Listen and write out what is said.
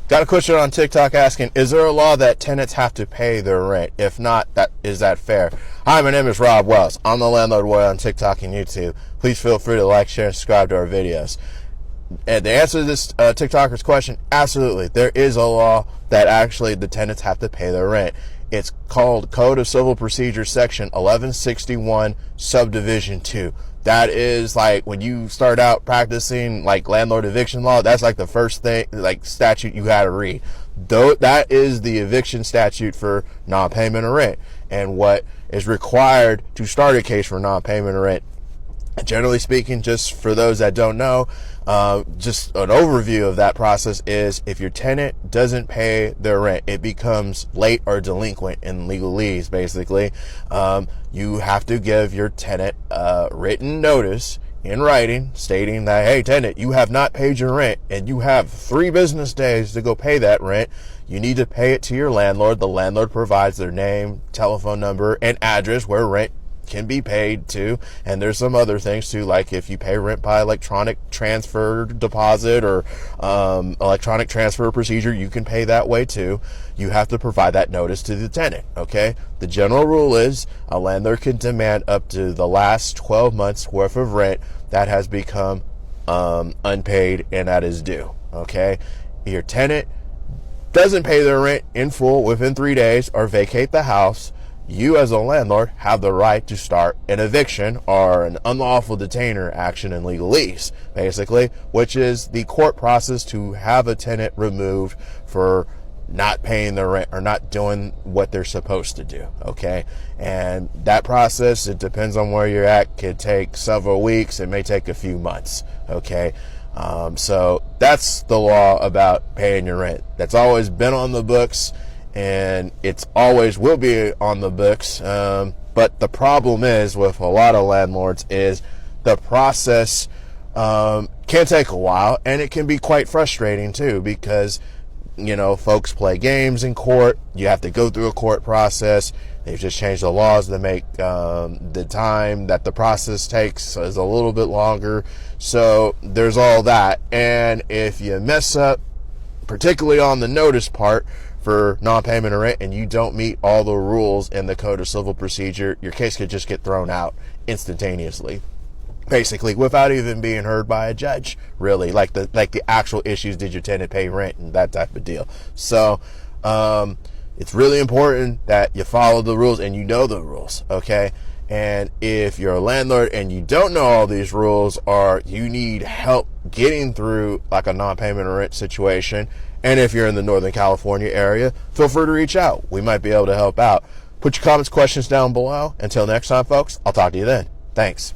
Got a question on TikTok asking, is there a law that tenants have to pay their rent? If not, is that fair? Hi, my name is Rob Wells. I'm the Landlord Boy on TikTok and YouTube. Please feel free to like, share, and subscribe to our videos. And the answer to this TikToker's question, absolutely. There is a law that actually the tenants have to pay their rent. It's called Code of Civil Procedure Section 1161 Subdivision 2. That is like when you start out practicing like landlord eviction law, that's like the first thing, like statute you got to read. Though that is the eviction statute for non-payment of rent, and what is required to start a case for non-payment of rent. Generally speaking, just for those that don't know, just an overview of that process is if your tenant doesn't pay their rent, it becomes late or delinquent in legalese, basically. You have to give your tenant a written notice in writing stating that, hey, tenant, you have not paid your rent and you have 3 business days to go pay that rent. You need to pay it to your landlord. The landlord provides their name, telephone number, and address where rent can be paid to, and there's some other things too, like if you pay rent by electronic transfer deposit or electronic transfer procedure, you can pay that way too. You have to provide that notice to the tenant. Okay, the general rule is a landlord can demand up to the last 12 months worth of rent that has become unpaid and that is due. Okay, your tenant doesn't pay their rent in full within 3 days or vacate the house, you as a landlord have the right to start an eviction or an unlawful detainer action in legalese, basically, which is the court process to have a tenant removed for not paying their rent or not doing what they're supposed to do. Okay, and that process, it depends on where you're at, could take several weeks, it may take a few months. Okay, so that's the law about paying your rent. That's always been on the books, and it's always will be on the books. But the problem is with a lot of landlords is the process can take a while, and it can be quite frustrating too, because, you know, folks play games in court. You have to go through a court process. They've just changed the laws to make the time that the process takes is a little bit longer. So there's all that. And if you mess up, particularly on the notice part, for non-payment of rent, and you don't meet all the rules in the Code of Civil Procedure, your case could just get thrown out instantaneously, basically, without even being heard by a judge, really, like the actual issues, did your tenant pay rent and that type of deal. So it's really important that you follow the rules and you know the rules. Okay, and if you're a landlord and you don't know all these rules, or you need help getting through like a non-payment of rent situation, and if you're in the Northern California area, feel free to reach out. We might be able to help out. Put your comments, questions down below. Until next time, folks, I'll talk to you then. Thanks.